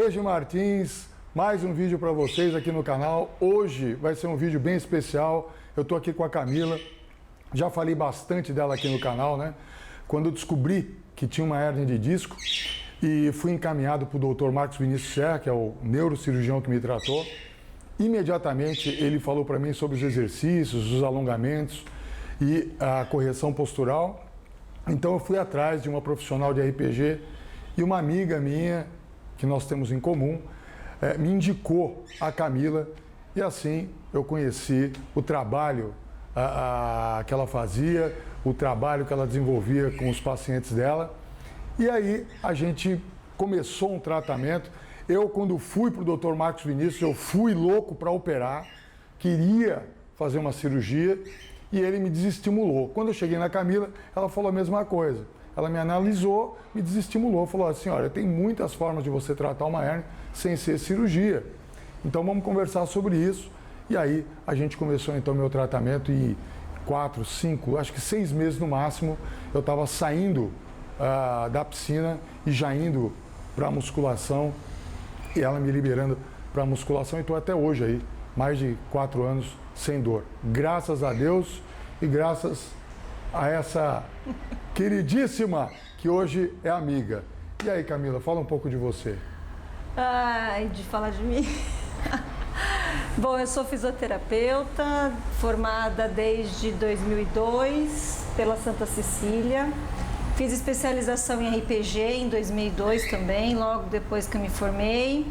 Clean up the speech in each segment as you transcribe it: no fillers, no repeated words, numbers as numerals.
Regi Martins, mais um vídeo para vocês aqui no canal. Hoje vai ser um vídeo bem especial. Eu estou aqui com a Camila, já falei bastante dela aqui no canal, né? Quando eu descobri que tinha uma hérnia de disco e fui encaminhado para o Dr. Marcos Vinícius Serra, que é o neurocirurgião que me tratou, imediatamente ele falou para mim sobre os exercícios, os alongamentos e a correção postural. Então eu fui atrás de uma profissional de RPG e uma amiga minha, que nós temos em comum, me indicou a Camila e assim eu conheci o trabalho que ela fazia, o trabalho que ela desenvolvia com os pacientes dela. E aí a gente começou um tratamento. Eu, quando fui para o Dr. Marcos Vinícius, eu fui louco para operar, queria fazer uma cirurgia e ele me desestimulou. Quando eu cheguei na Camila, ela falou a mesma coisa. Ela me analisou, me desestimulou, falou assim, olha, tem muitas formas de você tratar uma hérnia sem ser cirurgia. Então vamos conversar sobre isso. E aí a gente começou então meu tratamento e 4, 5, acho que 6 meses no máximo, eu estava saindo da piscina e já indo para a musculação e ela me liberando para a musculação e estou até hoje aí, mais de 4 anos sem dor. Graças a Deus e graças a essa queridíssima que hoje é amiga. E aí, Camila, fala um pouco de você. Ai, de falar de mim. Bom, eu sou fisioterapeuta, formada desde 2002 pela Santa Cecília. Fiz especialização em RPG em 2002 também, logo depois que eu me formei.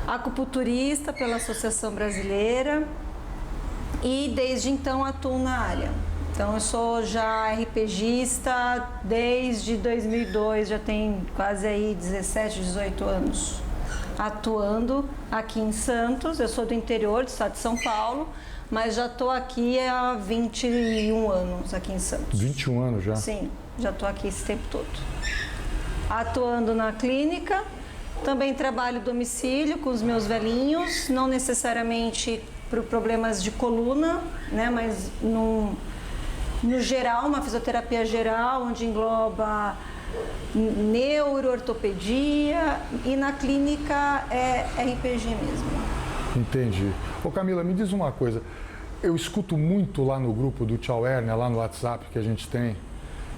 Acupunturista pela Associação Brasileira e desde então atuo na área. Então eu sou já RPGista desde 2002, já tem quase aí 17, 18 anos atuando aqui em Santos. Eu sou do interior do estado de São Paulo, mas já estou aqui há 21 anos aqui em Santos. 21 anos já? Sim, já estou aqui esse tempo todo. Atuando na clínica, também trabalho domicílio com os meus velhinhos, não necessariamente por problemas de coluna, né, mas no geral, uma fisioterapia geral, onde engloba neuro, ortopedia e na clínica é RPG mesmo. Entendi. Ô Camila, me diz uma coisa, eu escuto muito lá no grupo do Tchau Hérnia, lá no WhatsApp que a gente tem,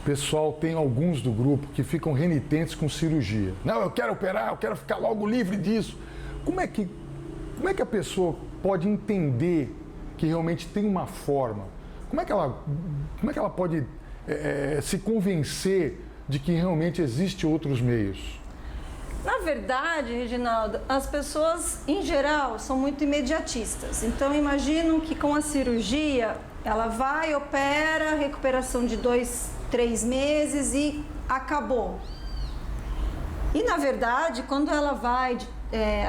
pessoal, tem alguns do grupo que ficam renitentes com cirurgia. Não, eu quero operar, eu quero ficar logo livre disso. Como é que a pessoa pode entender que realmente tem uma forma? Como é que ela pode se convencer de que realmente existem outros meios? Na verdade, Reginaldo, as pessoas em geral são muito imediatistas. Então imaginam que com a cirurgia ela vai, opera, recuperação de 2, 3 meses e acabou. E na verdade, quando ela vai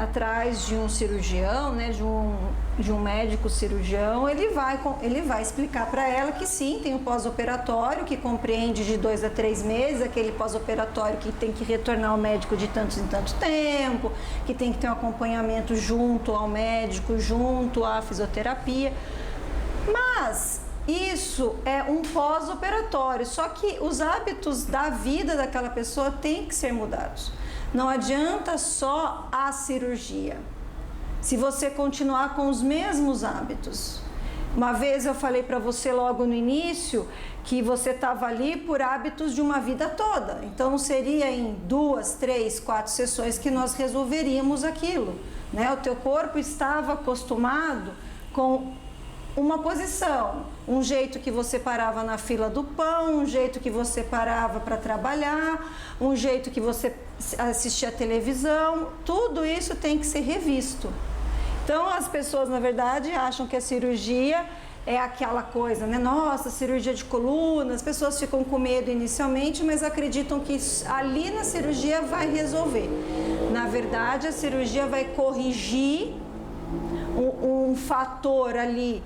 atrás de um cirurgião, né, de um médico cirurgião, ele vai explicar para ela que sim, tem um pós-operatório que compreende de 2 a 3 meses, aquele pós-operatório que tem que retornar ao médico de tanto em tanto tempo, que tem que ter um acompanhamento junto ao médico, junto à fisioterapia. Mas isso é um pós-operatório, só que os hábitos da vida daquela pessoa têm que ser mudados. Não adianta só a cirurgia, se você continuar com os mesmos hábitos. Uma vez eu falei para você logo no início que você estava ali por hábitos de uma vida toda. Então seria em 2, 3, 4 sessões que nós resolveríamos aquilo, né? O teu corpo estava acostumado com uma posição, um jeito que você parava na fila do pão, um jeito que você parava para trabalhar, um jeito que você assistia a televisão, tudo isso tem que ser revisto. Então as pessoas na verdade acham que a cirurgia é aquela coisa, né? Nossa, cirurgia de coluna, as pessoas ficam com medo inicialmente, mas acreditam que ali na cirurgia vai resolver. Na verdade, a cirurgia vai corrigir um fator ali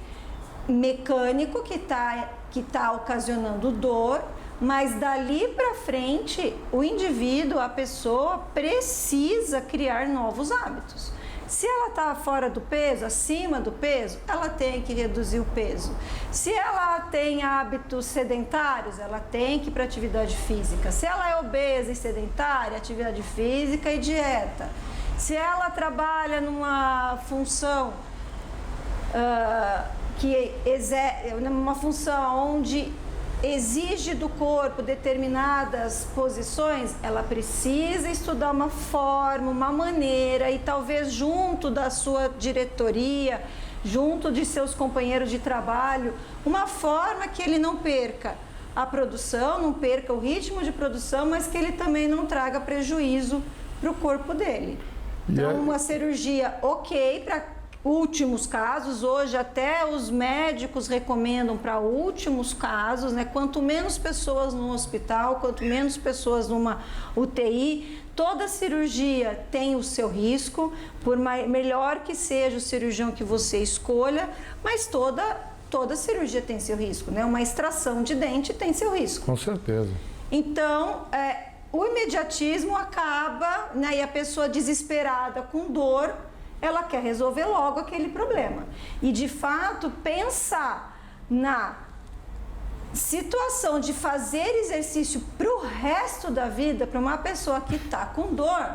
mecânico que tá ocasionando dor, mas dali para frente o indivíduo, a pessoa precisa criar novos hábitos. Se ela está fora do peso, acima do peso, ela tem que reduzir o peso. Se ela tem hábitos sedentários, ela tem que ir para atividade física. Se ela é obesa e sedentária, atividade física e dieta. Se ela trabalha numa função uma função onde exige do corpo determinadas posições, ela precisa estudar uma forma, uma maneira e talvez junto da sua diretoria, junto de seus companheiros de trabalho, uma forma que ele não perca a produção, não perca o ritmo de produção, mas que ele também não traga prejuízo para o corpo dele. Então, uma cirurgia ok para últimos casos, hoje até os médicos recomendam para últimos casos, né? Quanto menos pessoas no hospital, quanto menos pessoas numa UTI, toda cirurgia tem o seu risco, por melhor que seja o cirurgião que você escolha, mas toda cirurgia tem seu risco, né? Uma extração de dente tem seu risco. Com certeza. Então, o imediatismo acaba, né? E a pessoa desesperada com dor, ela quer resolver logo aquele problema. E, de fato, pensar na situação de fazer exercício para o resto da vida, para uma pessoa que está com dor,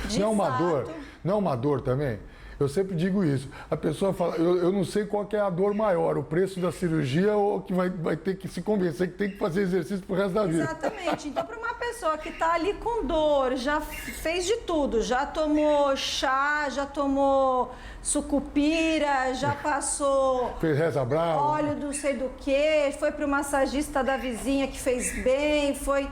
de não é uma fato... dor? Não é uma dor também? Eu sempre digo isso. A pessoa fala, eu não sei qual que é a dor maior, o preço da cirurgia ou que vai ter que se convencer que tem que fazer exercício pro resto da vida. Exatamente. Então, para uma pessoa que está ali com dor, já fez de tudo, já tomou chá, já tomou sucupira, já passou... Fez reza brava. Óleo do sei do que, foi para o massagista da vizinha que fez bem, foi...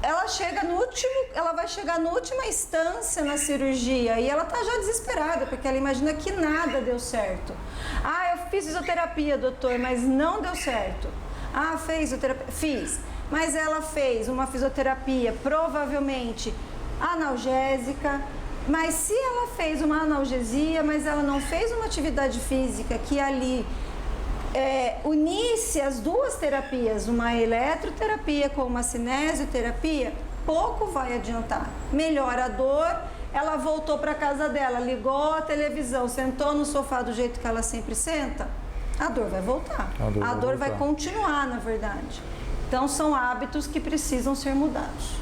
Ela vai chegar na última instância na cirurgia e ela tá já desesperada, porque ela imagina que nada deu certo. Ah, eu fiz fisioterapia, doutor, mas não deu certo. Ah, fez fisioterapia? Fiz. Mas ela fez uma fisioterapia provavelmente analgésica, mas se ela fez uma analgesia, mas ela não fez uma atividade física que ali... unisse as duas terapias, uma eletroterapia com uma cinesioterapia, pouco vai adiantar. Melhora a dor, ela voltou para casa dela, ligou a televisão, sentou no sofá do jeito que ela sempre senta, a dor vai voltar. A dor vai continuar, na verdade. Então, são hábitos que precisam ser mudados.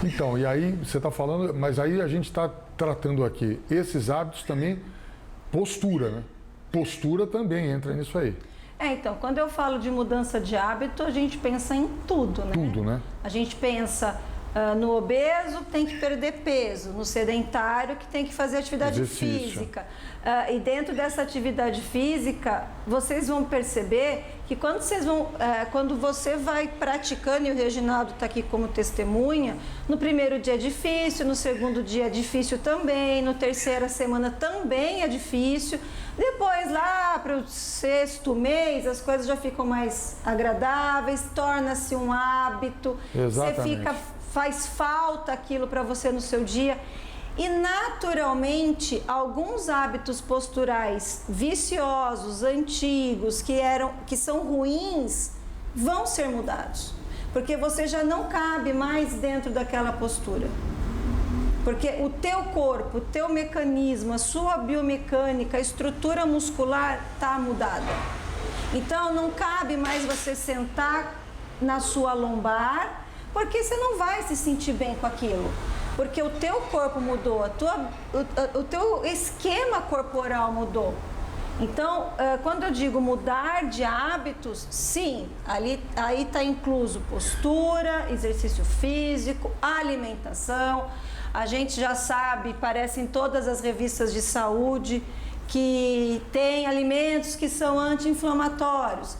Então, e aí você está falando, mas aí a gente está tratando aqui esses hábitos também, postura, né? Postura também entra nisso aí. Então, quando eu falo de mudança de hábito, a gente pensa em tudo, né? Tudo, né? A gente pensa no obeso que tem que perder peso, no sedentário que tem que fazer atividade física. E dentro dessa atividade física, vocês vão perceber que quando você vai praticando, e o Reginaldo está aqui como testemunha, no primeiro dia é difícil, no segundo dia é difícil também, no terceira semana também é difícil. Depois, lá para o sexto mês, as coisas já ficam mais agradáveis, torna-se um hábito. Exatamente. Faz falta aquilo para você no seu dia. E, naturalmente, alguns hábitos posturais viciosos, antigos, que são ruins, vão ser mudados. Porque você já não cabe mais dentro daquela postura. Porque o teu corpo, o teu mecanismo, a sua biomecânica, a estrutura muscular está mudada. Então, não cabe mais você sentar na sua lombar, porque você não vai se sentir bem com aquilo. Porque o teu corpo mudou, o teu esquema corporal mudou. Então, quando eu digo mudar de hábitos, sim, aí está incluso postura, exercício físico, alimentação. A gente já sabe, parece em todas as revistas de saúde, que tem alimentos que são anti-inflamatórios.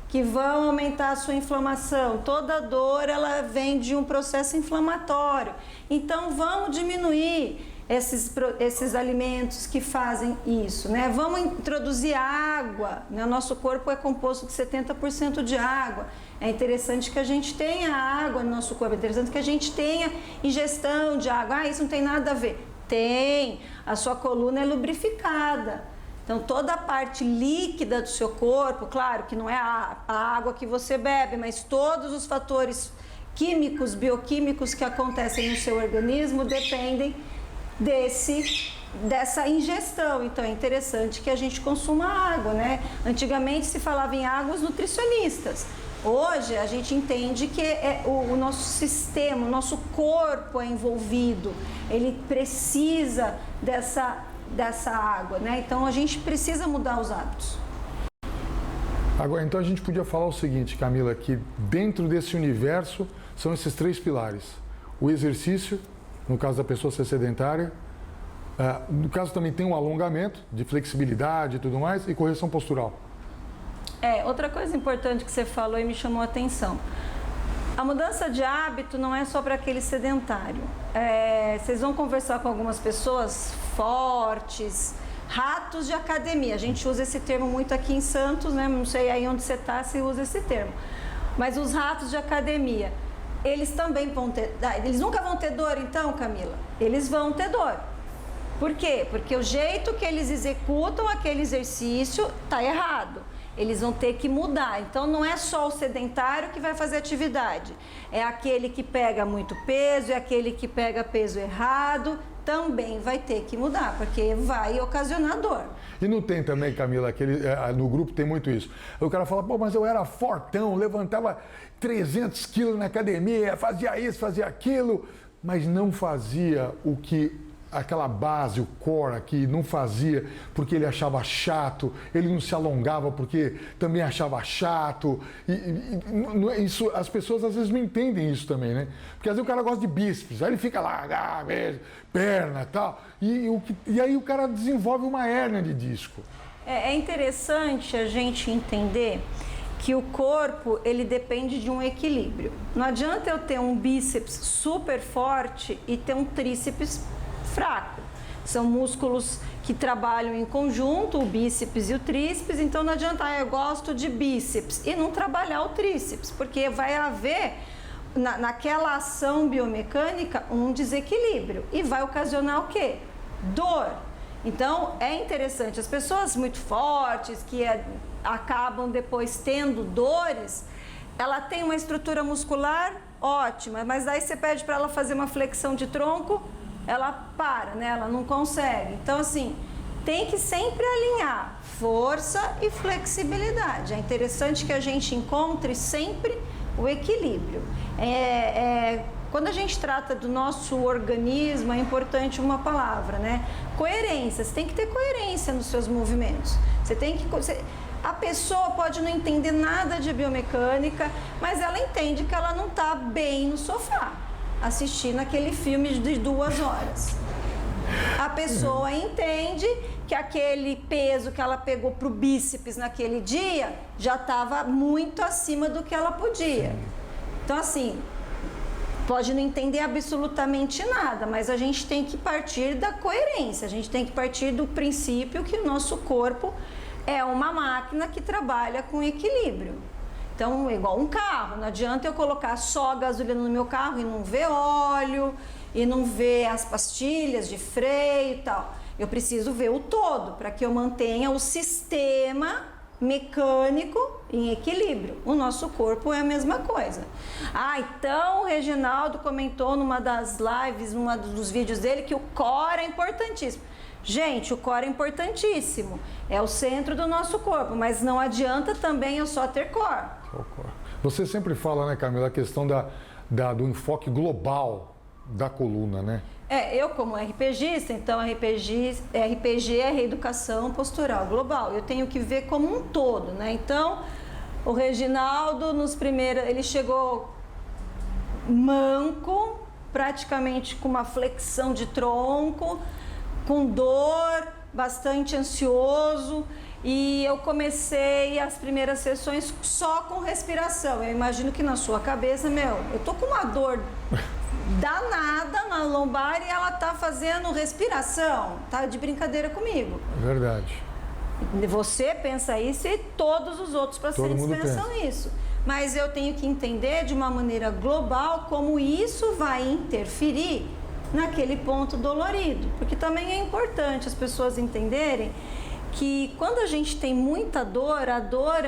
Que vão aumentar a sua inflamação. Toda dor, ela vem de um processo inflamatório. Então, vamos diminuir esses alimentos que fazem isso, né? Vamos introduzir água, né? O nosso corpo é composto de 70% de água. É interessante que a gente tenha água no nosso corpo, é interessante que a gente tenha ingestão de água. Ah, isso não tem nada a ver. Tem, a sua coluna é lubrificada. Então, toda a parte líquida do seu corpo, claro que não é a água que você bebe, mas todos os fatores químicos, bioquímicos que acontecem no seu organismo dependem dessa ingestão. Então, é interessante que a gente consuma água, né? Antigamente se falava em água os nutricionistas. Hoje a gente entende que o nosso sistema, o nosso corpo é envolvido, ele precisa dessa água, né? Então a gente precisa mudar os hábitos. Agora, então a gente podia falar o seguinte, Camila, que dentro desse universo são esses 3 pilares. O exercício, no caso da pessoa ser sedentária, no caso também tem um alongamento de flexibilidade e tudo mais, e correção postural. Outra coisa importante que você falou e me chamou a atenção. A mudança de hábito não é só para aquele sedentário. Vocês vão conversar com algumas pessoas fortes, ratos de academia. A gente usa esse termo muito aqui em Santos, né? Não sei aí onde você está se usa esse termo. Mas os ratos de academia, eles também vão ter... Eles nunca vão ter dor então, Camila? Eles vão ter dor. Por quê? Porque o jeito que eles executam aquele exercício está errado. Eles vão ter que mudar. Então, não é só o sedentário que vai fazer atividade. É aquele que pega muito peso, é aquele que pega peso errado, também vai ter que mudar, porque vai ocasionar dor. E não tem também, Camila, no grupo tem muito isso. O cara fala, pô, mas eu era fortão, levantava 300 quilos na academia, fazia isso, fazia aquilo, mas não fazia o que... aquela base, o core aqui, não fazia porque ele achava chato, ele não se alongava porque também achava chato. Isso, as pessoas às vezes não entendem isso também, né? Porque às vezes o cara gosta de bíceps, aí ele fica lá, perna e tal, e aí o cara desenvolve uma hérnia de disco. É interessante a gente entender que o corpo, ele depende de um equilíbrio. Não adianta eu ter um bíceps super forte e ter um tríceps fraco. São músculos que trabalham em conjunto, o bíceps e o tríceps, então não adianta, eu gosto de bíceps e não trabalhar o tríceps, porque vai haver naquela ação biomecânica um desequilíbrio e vai ocasionar o quê? Dor. Então é interessante, as pessoas muito fortes que acabam depois tendo dores, ela tem uma estrutura muscular ótima, mas daí você pede para ela fazer uma flexão de tronco, ela para, né? Ela não consegue. Então, assim, tem que sempre alinhar força e flexibilidade. É interessante que a gente encontre sempre o equilíbrio. Quando a gente trata do nosso organismo, é importante uma palavra, né? Coerência. Você tem que ter coerência nos seus movimentos. A pessoa pode não entender nada de biomecânica, mas ela entende que ela não está bem no sofá, assistindo aquele filme de 2 horas. A pessoa entende que aquele peso que ela pegou para o bíceps naquele dia já estava muito acima do que ela podia. Então, assim, pode não entender absolutamente nada, mas a gente tem que partir da coerência, a gente tem que partir do princípio que o nosso corpo é uma máquina que trabalha com equilíbrio. Então, igual um carro, não adianta eu colocar só gasolina no meu carro e não ver óleo, e não ver as pastilhas de freio e tal. Eu preciso ver o todo, para que eu mantenha o sistema mecânico em equilíbrio. O nosso corpo é a mesma coisa. Então o Reginaldo comentou numa das lives, num dos vídeos dele, que o core é importantíssimo. Gente, o core é importantíssimo, é o centro do nosso corpo, mas não adianta também eu só ter core. Você sempre fala, né, Camila, a questão do enfoque global da coluna, né? Eu como RPGista, então RPG é Reeducação Postural Global, eu tenho que ver como um todo, né? Então, o Reginaldo, ele chegou manco, praticamente com uma flexão de tronco, com dor, bastante ansioso, e eu comecei as primeiras sessões só com respiração. Eu imagino que na sua cabeça, eu tô com uma dor danada na lombar e ela tá fazendo respiração, tá de brincadeira comigo. Verdade. Você pensa isso e todos os outros pacientes pensam isso. Mas eu tenho que entender de uma maneira global como isso vai interferir naquele ponto dolorido, porque também é importante as pessoas entenderem que quando a gente tem muita dor, a dor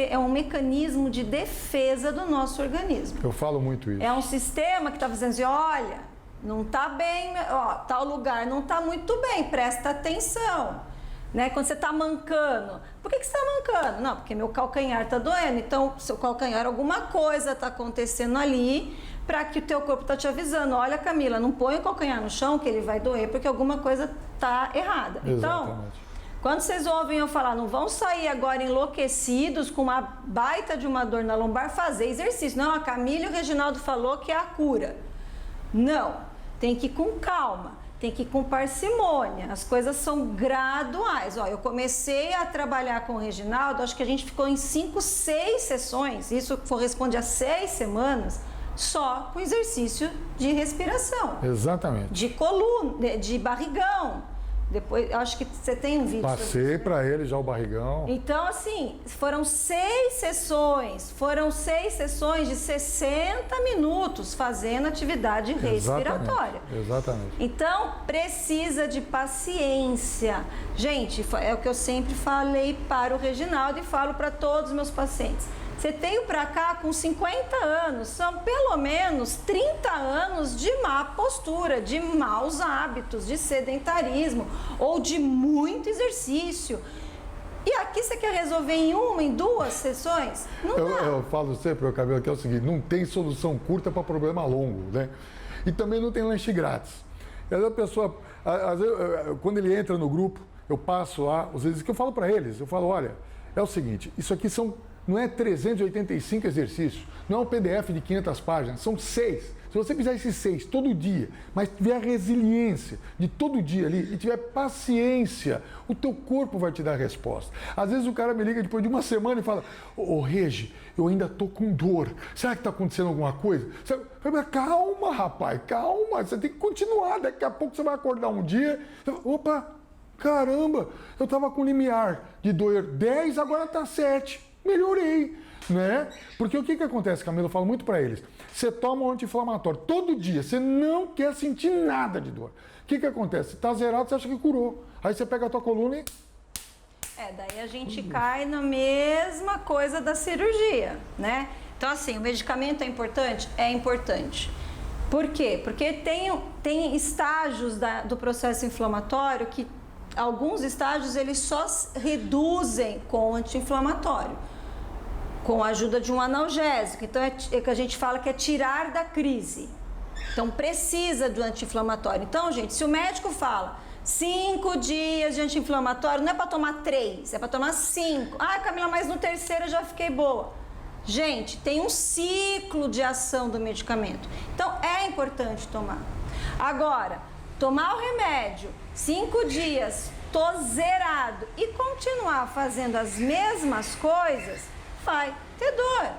é um mecanismo de defesa do nosso organismo. Eu falo muito isso. É um sistema que está dizendo assim, olha, não está bem, tal lugar não está muito bem, presta atenção. né? Quando você está mancando. Por que você está mancando? Não, porque meu calcanhar está doendo. Então, seu calcanhar, alguma coisa está acontecendo ali para que o teu corpo está te avisando. Olha, Camila, não põe o calcanhar no chão que ele vai doer porque alguma coisa está errada. Exatamente. Então, quando vocês ouvem eu falar, não vão sair agora enlouquecidos com uma baita de uma dor na lombar, fazer exercício. Não, a Camila e o Reginaldo falou que é a cura. Não, tem que ir com calma. Tem que ir com parcimônia, as coisas são graduais. Ó, eu comecei a trabalhar com o Reginaldo, acho que a gente ficou em 5, 6 sessões, isso corresponde a 6 semanas, só com exercício de respiração. Exatamente. De coluna, de barrigão. Depois, acho que você tem um vídeo. Passei para ele já o barrigão. Então, assim, foram 6 sessões de 60 minutos fazendo atividade respiratória. Exatamente. Então, precisa de paciência. Gente, é o que eu sempre falei para o Reginaldo e falo para todos os meus pacientes. Você veio para cá com 50 anos, são pelo menos 30 anos de má postura, de maus hábitos, de sedentarismo ou de muito exercício. E aqui você quer resolver em 1, em 2 sessões? Não dá. Eu falo sempre, Camila, que é o seguinte, não tem solução curta para problema longo, né? E também não tem lanche grátis. E aí a pessoa, às vezes, quando ele entra no grupo, eu passo lá, às vezes que eu falo para eles, eu falo, olha, é o seguinte, isso aqui não é 385 exercícios, não é um PDF de 500 páginas, são 6. Se você fizer esses 6 todo dia, mas tiver a resiliência de todo dia ali e tiver paciência, o teu corpo vai te dar a resposta. Às vezes o cara me liga depois de uma semana e fala, ô Regi, eu ainda tô com dor, será que está acontecendo alguma coisa? Eu falo, calma rapaz, calma, você tem que continuar, daqui a pouco você vai acordar um dia, você fala, opa, caramba, eu estava com limiar de doer 10, agora está 7. Melhorei, né? Porque o que acontece, Camila? Eu falo muito para eles. Você toma um anti-inflamatório todo dia, você não quer sentir nada de dor. O que acontece? Tá zerado, você acha que curou. Aí você pega a tua coluna e... daí a gente cai na mesma coisa da cirurgia, né? Então, assim, o medicamento é importante? É importante. Por quê? Porque tem estágios do processo inflamatório que alguns estágios eles só reduzem com o anti-inflamatório, com a ajuda de um analgésico. Então é que a gente fala que é tirar da crise. Então precisa do anti-inflamatório. Então, gente, se o médico fala 5 dias de anti-inflamatório, não é para tomar 3, é para tomar 5. Ah, Camila, mas no terceiro eu já fiquei boa. Gente, tem um ciclo de ação do medicamento. Então é importante tomar. Agora, tomar o remédio 5 dias, tô zerado e continuar fazendo as mesmas coisas, vai ter dor.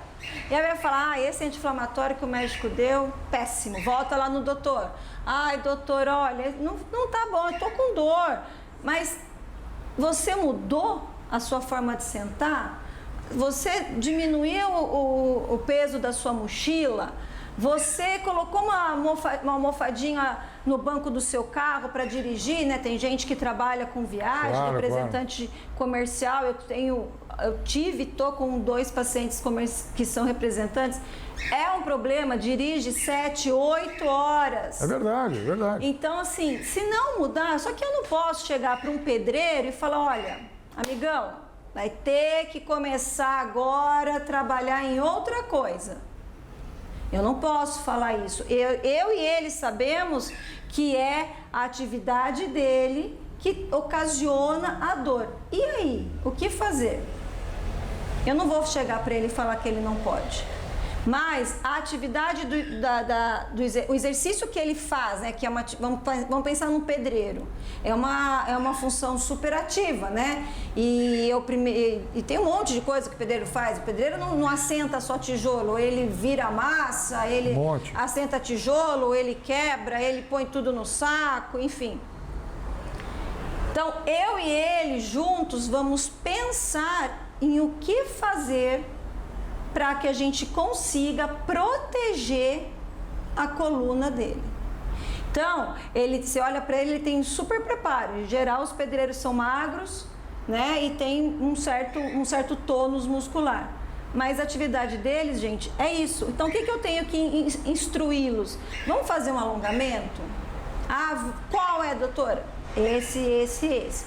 E aí vai falar, esse anti-inflamatório que o médico deu, péssimo, volta lá no doutor. Ai, doutor, olha, não tá bom, eu tô com dor. Mas você mudou a sua forma de sentar? Você diminuiu o peso da sua mochila? Você colocou uma almofadinha no banco do seu carro para dirigir, né? Tem gente que trabalha com viagem, claro, representante comercial. Tô com 2 pacientes que são representantes. É um problema, dirige 7, 8 horas. É verdade, é verdade. Então, assim, se não mudar, só que eu não posso chegar para um pedreiro e falar, olha, amigão, vai ter que começar agora a trabalhar em outra coisa. Eu não posso falar isso. Eu e ele sabemos que é a atividade dele que ocasiona a dor. E aí, o que fazer? Eu não vou chegar para ele e falar que ele não pode. Mas a atividade o exercício que ele faz, né, que é vamos pensar num pedreiro, é uma função superativa, né? E tem um monte de coisa que o pedreiro faz. O pedreiro não assenta só tijolo, ele vira massa, ele assenta tijolo, ele quebra, ele põe tudo no saco, enfim. Então, eu e ele juntos vamos pensar em o que fazer para que a gente consiga proteger a coluna dele. Então, você olha para ele tem super preparo. Em geral, os pedreiros são magros, né? E tem um certo tônus muscular. Mas a atividade deles, gente, é isso. Então, o que eu tenho que instruí-los? Vamos fazer um alongamento? Ah, qual é, doutora? Esse.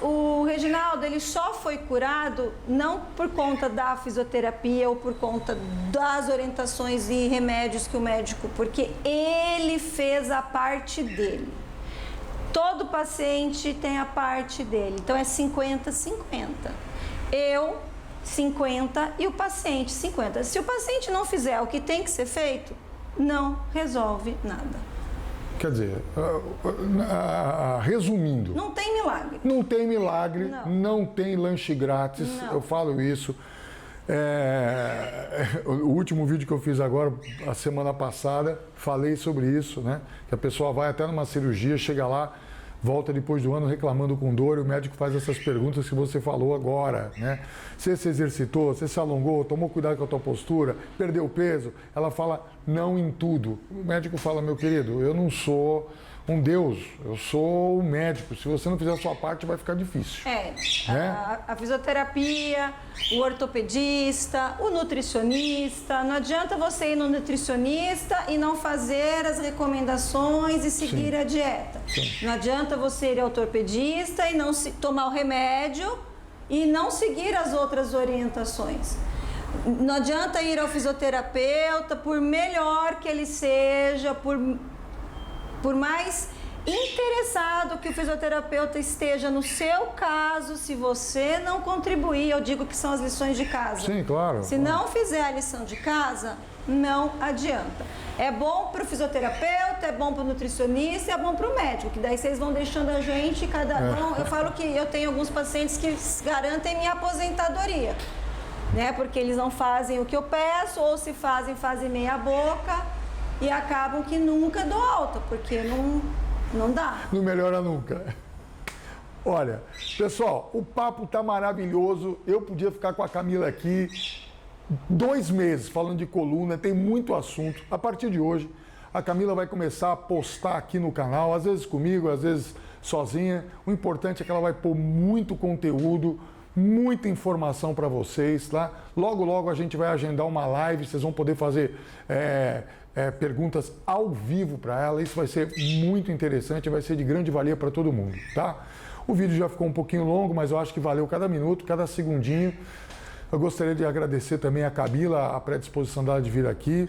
O Reginaldo, ele só foi curado não por conta da fisioterapia ou por conta das orientações e remédios que o médico, porque ele fez a parte dele. Todo paciente tem a parte dele, então é 50-50. Eu, 50 e o paciente, 50. Se o paciente não fizer o que tem que ser feito, não resolve nada. Quer dizer, resumindo... Não tem milagre. Não tem milagre, não tem lanche grátis, eu falo isso. O último vídeo que eu fiz agora, a semana passada, falei sobre isso, né? Que a pessoa vai até numa cirurgia, chega lá, volta depois do ano reclamando com dor e o médico faz essas perguntas que você falou agora, né? Você se exercitou, você se alongou, tomou cuidado com a tua postura, perdeu peso? Ela fala não em tudo. O médico fala, meu querido, eu não sou um Deus, eu sou um médico. Se você não fizer a sua parte, vai ficar difícil. Né? A fisioterapia, o ortopedista, o nutricionista. Não adianta você ir no nutricionista e não fazer as recomendações e seguir a dieta. Não adianta você ir ao ortopedista e não tomar o remédio e não seguir as outras orientações. Não adianta ir ao fisioterapeuta, por melhor que ele seja, por mais interessado que o fisioterapeuta esteja no seu caso, se você não contribuir, eu digo que são as lições de casa. Sim, claro. Se não fizer a lição de casa, não adianta. É bom para o fisioterapeuta, é bom para o nutricionista, é bom para o médico, que daí vocês vão deixando a gente eu falo que eu tenho alguns pacientes que garantem minha aposentadoria, né? Porque eles não fazem o que eu peço, ou se fazem meia boca. E acabam que nunca dou alta, porque não dá. Não melhora nunca. Olha, pessoal, o papo tá maravilhoso. Eu podia ficar com a Camila aqui 2 meses falando de coluna, tem muito assunto. A partir de hoje, a Camila vai começar a postar aqui no canal, às vezes comigo, às vezes sozinha. O importante é que ela vai pôr muito conteúdo, muita informação para vocês, tá? Logo, logo a gente vai agendar uma live, vocês vão poder fazer perguntas ao vivo para ela. Isso vai ser muito interessante, vai ser de grande valia para todo mundo, tá? O vídeo já ficou um pouquinho longo, mas eu acho que valeu cada minuto, cada segundinho. Eu gostaria de agradecer também a Camila, a predisposição dela de vir aqui.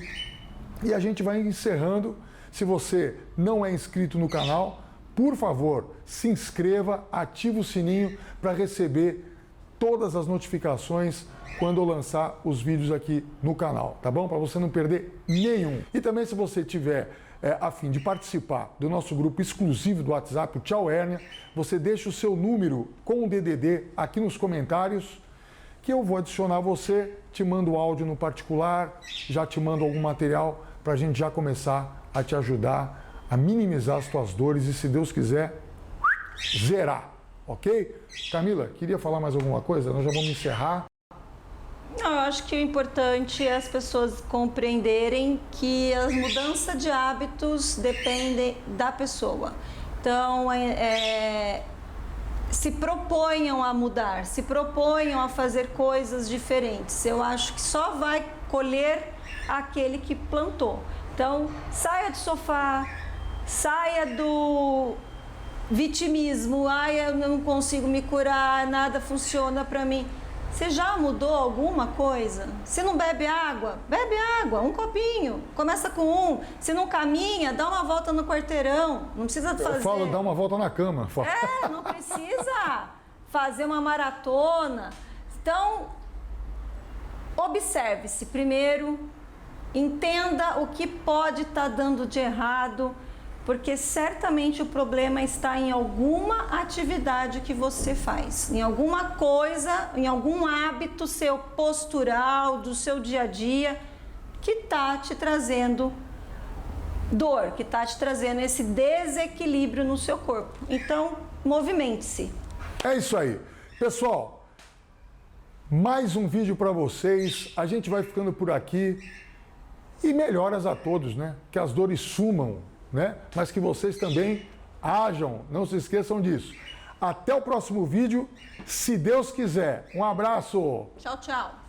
E a gente vai encerrando. Se você não é inscrito no canal, por favor, se inscreva, ative o sininho para receber todas as notificações quando eu lançar os vídeos aqui no canal, tá bom? Para você não perder nenhum. E também, se você tiver a fim de participar do nosso grupo exclusivo do WhatsApp, o Tchau Hérnia, você deixa o seu número com o DDD aqui nos comentários, que eu vou adicionar você, te mando áudio no particular, já te mando algum material para a gente já começar a te ajudar a minimizar as tuas dores e, se Deus quiser, zerar, ok? Camila, queria falar mais alguma coisa? Nós já vamos encerrar. Eu acho que o importante é as pessoas compreenderem que as mudanças de hábitos dependem da pessoa. Então, se proponham a mudar, se proponham a fazer coisas diferentes. Eu acho que só vai colher aquele que plantou. Então, saia do sofá, saia do vitimismo. Eu não consigo me curar, nada funciona para mim. Você já mudou alguma coisa? Se não bebe água, um copinho. Começa com um. Se não caminha, dá uma volta no quarteirão. Não precisa fazer... Eu falo, dá uma volta na cama. Não precisa fazer uma maratona. Então, observe-se primeiro, entenda o que pode estar dando de errado, porque certamente o problema está em alguma atividade que você faz, em alguma coisa, em algum hábito seu postural, do seu dia a dia, que está te trazendo dor, que está te trazendo esse desequilíbrio no seu corpo. Então, movimente-se. É isso aí. Pessoal, mais um vídeo para vocês. A gente vai ficando por aqui. E melhoras a todos, né? Que as dores sumam, né? Mas que vocês também ajam, não se esqueçam disso. Até o próximo vídeo, se Deus quiser. Um abraço! Tchau, tchau!